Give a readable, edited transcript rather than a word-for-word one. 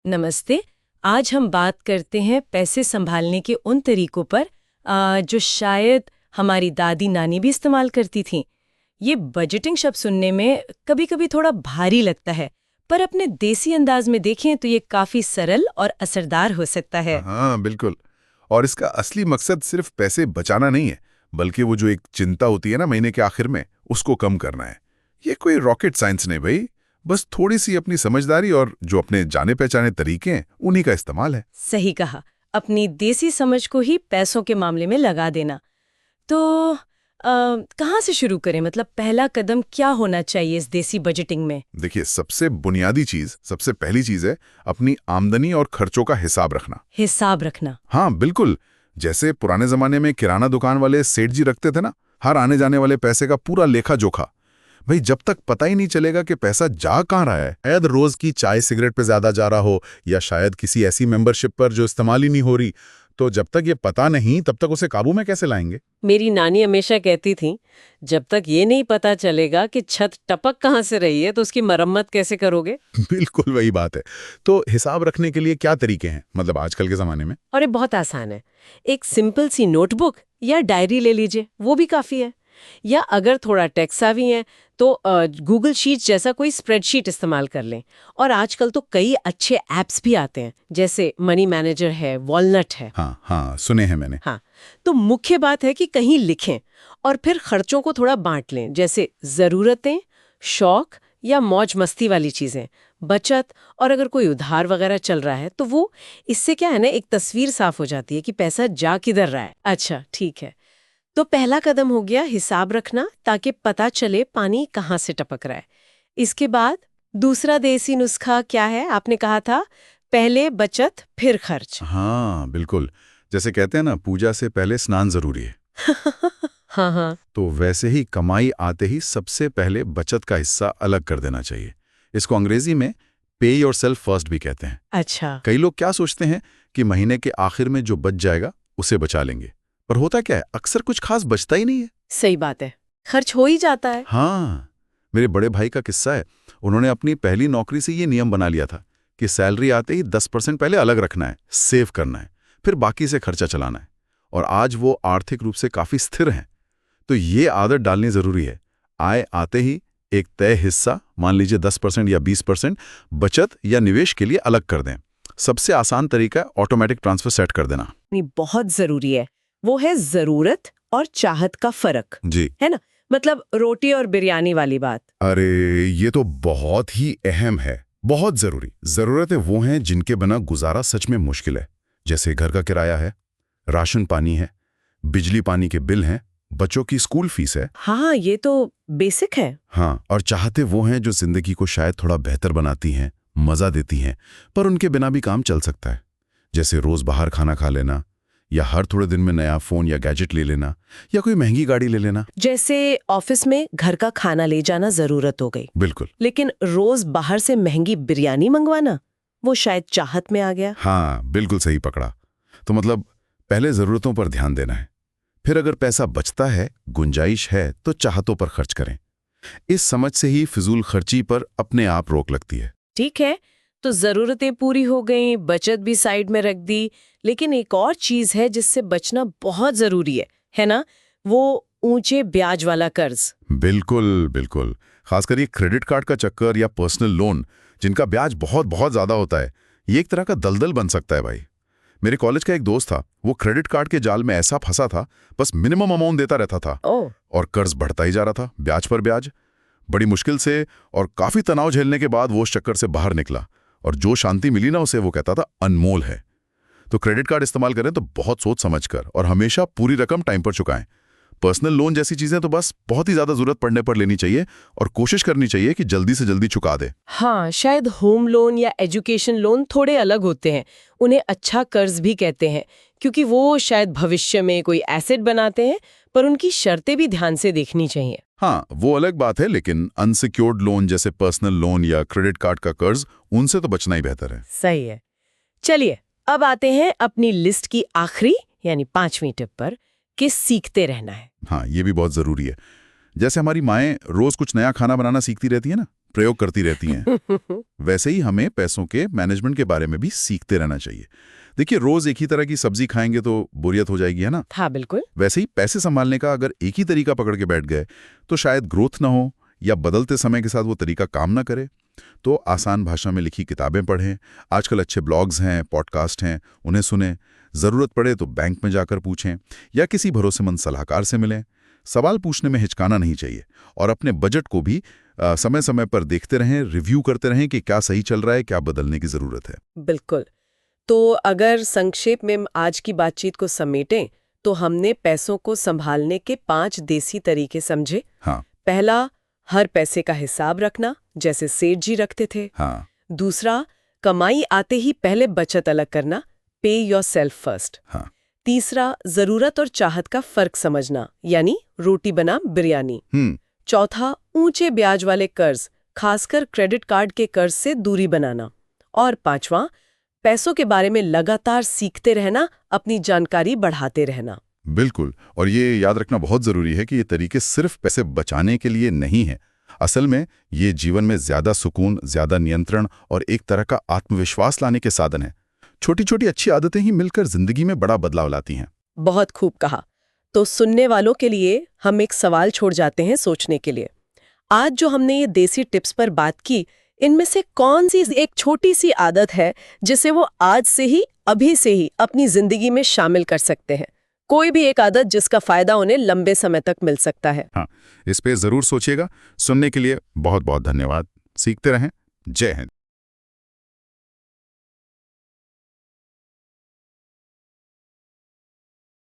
नमस्ते। आज हम बात करते हैं पैसे संभालने के उन तरीकों पर जो शायद हमारी दादी नानी भी इस्तेमाल करती थीं। ये बजटिंग शब्द सुनने में कभी-कभी थोड़ा भारी लगता है, पर अपने देसी अंदाज में देखें तो ये काफी सरल और असरदार हो सकता है। हाँ, बिल्कुल। और इसका असली मकसद सिर्फ पैसे बचाना नहीं है, बल्कि वो जो एक चिंता होती है ना महीने के आखिर में, उसको कम करना है। ये कोई रॉकेट साइंस नहीं भाई, बस थोड़ी सी अपनी समझदारी और जो अपने जाने पहचाने तरीके हैं, उन्हीं का इस्तेमाल है। सही कहा, अपनी देसी समझ को ही पैसों के मामले में लगा देना। तो कहाँ से शुरू करें? मतलब पहला कदम क्या होना चाहिए इस देसी बजटिंग में? देखिए, सबसे बुनियादी चीज, सबसे पहली चीज है अपनी आमदनी और खर्चों का हिसाब रखना। हिसाब रखना। हाँ, बिल्कुल। जैसे पुराने जमाने में किराना दुकान वाले सेठ जी रखते थे ना, हर आने जाने वाले पैसे का पूरा लेखा जोखा। भाई, जब तक पता ही नहीं चलेगा कि पैसा जा कहाँ रहा है, शायद रोज की चाय सिगरेट पे ज्यादा जा रहा हो, या शायद किसी ऐसी मेंबरशिप पर जो इस्तेमाल ही नहीं हो रही, तो जब तक ये पता नहीं, तब तक उसे काबू में कैसे लाएंगे? मेरी नानी हमेशा कहती थी, जब तक ये नहीं पता चलेगा कि छत टपक कहाँ से रही है तो उसकी मरम्मत कैसे करोगे। बिल्कुल वही बात है। तो हिसाब रखने के लिए क्या तरीके हैं, मतलब आजकल के जमाने में? और ये बहुत आसान है। एक सिंपल सी नोटबुक या डायरी ले लीजिए, वो भी काफी है। या अगर थोड़ा टेक सावी है तो गूगल शीट्स जैसा कोई स्प्रेडशीट इस्तेमाल कर लें। और आजकल तो कई अच्छे ऐप्स भी आते हैं, जैसे मनी मैनेजर है, वॉलनट है। हाँ हाँ, सुने हैं मैंने। हाँ, तो मुख्य बात है कि कहीं लिखें और फिर खर्चों को थोड़ा बांट लें, जैसे जरूरतें, शौक या मौज मस्ती वाली चीजें, बचत, और अगर कोई उधार वगैरह चल रहा है तो वो। इससे क्या है ना, एक तस्वीर साफ हो जाती है कि पैसा जा किधर रहा है। अच्छा, ठीक है। तो पहला कदम हो गया हिसाब रखना, ताकि पता चले पानी कहाँ से टपक रहा है। इसके बाद दूसरा देसी नुस्खा क्या है? आपने कहा था पहले बचत फिर खर्च। हाँ बिल्कुल, जैसे कहते हैं ना, पूजा से पहले स्नान जरूरी है। हाँ हाँ। तो वैसे ही कमाई आते ही सबसे पहले बचत का हिस्सा अलग कर देना चाहिए। इसको अंग्रेजी में पे योरसेल्फ फर्स्ट भी कहते हैं। अच्छा। कई लोग क्या सोचते हैं कि महीने के आखिर में जो बच जाएगा उसे बचा लेंगे, पर होता क्या है, अक्सर कुछ खास बचता ही नहीं है। सही बात है, खर्च हो ही जाता है। हाँ, मेरे बड़े भाई का किस्सा है। उन्होंने अपनी पहली नौकरी से ये नियम बना लिया था कि सैलरी आते ही 10% पहले अलग रखना है, सेव करना है, फिर बाकी से खर्चा चलाना है। और आज वो आर्थिक रूप से काफी स्थिर हैं। तो ये आदत डालनी जरूरी है। आय आते ही एक तय हिस्सा, मान लीजिए 10% या 20%, बचत या निवेश के लिए अलग कर दें। सबसे आसान तरीका है ऑटोमेटिक ट्रांसफर सेट कर देना। नहीं, बहुत जरूरी है। वो है जरूरत और चाहत का फर्क, जी। है ना? मतलब रोटी और बिरयानी वाली बात। अरे, ये तो बहुत ही अहम है, बहुत जरूरी। जरूरतें वो हैं जिनके बिना गुजारा सच में मुश्किल है, जैसे घर का किराया है, राशन पानी है, बिजली पानी के बिल हैं, बच्चों की स्कूल फीस है। हाँ, ये तो बेसिक है। हाँ, और चाहते वो हैं जो जिंदगी को शायद थोड़ा बेहतर बनाती हैं, मजा देती हैं, पर उनके बिना भी काम चल सकता है। जैसे रोज बाहर खाना खा लेना, या हर थोड़े दिन में नया फोन या गैजेट ले लेना, या कोई महंगी गाड़ी ले लेना। जैसे ऑफिस में घर का खाना ले जाना जरूरत हो गई, बिल्कुल। लेकिन रोज बाहर से महंगी बिरयानी मंगवाना, वो शायद चाहत में आ गया। हाँ, बिल्कुल सही पकड़ा। तो मतलब पहले जरूरतों पर ध्यान देना है, फिर अगर पैसा बचता है, गुंजाइश है, तो चाहतों पर खर्च करें। इस समझ से ही फिजूल खर्ची पर अपने आप रोक लगती है। ठीक है, तो जरूरतें पूरी हो गई, बचत भी साइड में रख दी, लेकिन एक और चीज है जिससे बचना बहुत जरूरी है ना? वो ऊंचे ब्याज वाला कर्ज। बिल्कुल बिल्कुल, खासकर ये क्रेडिट कार्ड का चक्कर या पर्सनल लोन, जिनका ब्याज बहुत बहुत ज्यादा होता है, ये एक तरह का दलदल बन सकता है भाई। मेरे कॉलेज का एक दोस्त था, वो क्रेडिट कार्ड के जाल में ऐसा फंसा था, बस मिनिमम अमाउंट देता रहता था और कर्ज बढ़ता ही जा रहा था, ब्याज पर ब्याज। बड़ी मुश्किल से और काफी तनाव झेलने के बाद वो उस चक्कर से बाहर निकला, और जो शांति मिली ना उसे, वो कहता था अनमोल है। तो क्रेडिट कार्ड इस्तेमाल करें तो बहुत सोच समझकर, और हमेशा पूरी रकम टाइम पर चुकाएं। पर्सनल लोन जैसी चीजें तो बस बहुत ही ज्यादा जरूरत पड़ने पर लेनी चाहिए, और कोशिश करनी चाहिए कि जल्दी से जल्दी चुका दे। हाँ, शायद होम लोन या एजुकेशन लोन थोड़े अलग होते हैं, उन्हें अच्छा कर्ज भी कहते हैं, क्योंकि वो शायद भविष्य में कोई एसेट बनाते हैं, पर उनकी शर्तें भी ध्यान से देखनी चाहिए। हाँ, वो अलग बात है, लेकिन अनसिक्योर्ड लोन जैसे पर्सनल लोन या क्रेडिट कार्ड का कर्ज, उनसे तो बचना ही बेहतर है। सही है। चलिए, अब आते हैं अपनी लिस्ट की आखिरी यानी 5वीं टिप पर, कि सीखते रहना है। हाँ, ये भी बहुत जरूरी है। जैसे हमारी माएं रोज कुछ नया खाना बनाना सीखती रहती है ना, प्रयोग करती रहती हैं। वैसे ही हमें पैसों के मैनेजमेंट के बारे में भी सीखते रहना चाहिए। देखिए, रोज एक ही तरह की सब्जी खाएंगे तो बोरियत हो जाएगी, है ना? हाँ, बिल्कुल। वैसे ही पैसे संभालने का अगर एक ही तरीका पकड़ के बैठ गए तो शायद ग्रोथ ना हो, या बदलते समय के साथ वो तरीका काम ना करे। तो आसान भाषा में लिखी किताबें पढ़ें, आजकल अच्छे ब्लॉग्स हैं, पॉडकास्ट हैं, उन्हें सुनें। ज़रूरत पड़े तो बैंक में जाकर पूछें या किसी भरोसेमंद सलाहकार से मिलें। सवाल पूछने में हिचकाना नहीं चाहिए, और अपने बजट को भी समय समय पर देखते रहें, रिव्यू करते रहें कि क्या सही चल रहा है, क्या बदलने की ज़रूरत है। बिल्कुल। तो अगर संक्षेप में आज की बातचीत को समेटें तो हमने पैसों को संभालने के 5 देसी तरीके समझे। हाँ। पहला, हर पैसे का हिसाब रखना, जैसे सेठ जी रखते थे। हाँ। दूसरा, कमाई आते ही पहले बचत अलग करना, पे योरसेल्फ फर्स्ट। हाँ। तीसरा, जरूरत और चाहत का फर्क समझना, यानी रोटी बनाम बिरयानी। चौथा, ऊंचे ब्याज वाले कर्ज, खासकर क्रेडिट कार्ड के कर्ज से दूरी बनाना। और पांचवा, पैसों के बारे में लगातार सीखते रहना, अपनी जानकारी बढ़ाते रहना। बिल्कुल, और ये याद रखना बहुत ज़रूरी है कि ये तरीके सिर्फ पैसे बचाने के लिए नहीं है। असल में ये जीवन में ज़्यादा सुकून, ज़्यादा नियंत्रण और एक तरह का आत्मविश्वास लाने के साधन हैं। छोटी छोटी अच्छी आदतें ही मिलकर जिंदगी में बड़ा बदलाव लाती हैं। बहुत खूब कहा। तो सुनने वालों के लिए हम एक सवाल छोड़ जाते हैं सोचने के लिए। आज जो हमने ये देसी टिप्स पर बात की, इनमें से कौन सी एक छोटी सी आदत है जिसे वो आज से ही, अभी से ही अपनी जिंदगी में शामिल कर सकते हैं? कोई भी एक आदत जिसका फायदा उन्हें लंबे समय तक मिल सकता है। हाँ, इस पे जरूर सोचिएगा। सुनने के लिए बहुत बहुत धन्यवाद। सीखते रहें। जय हिंद।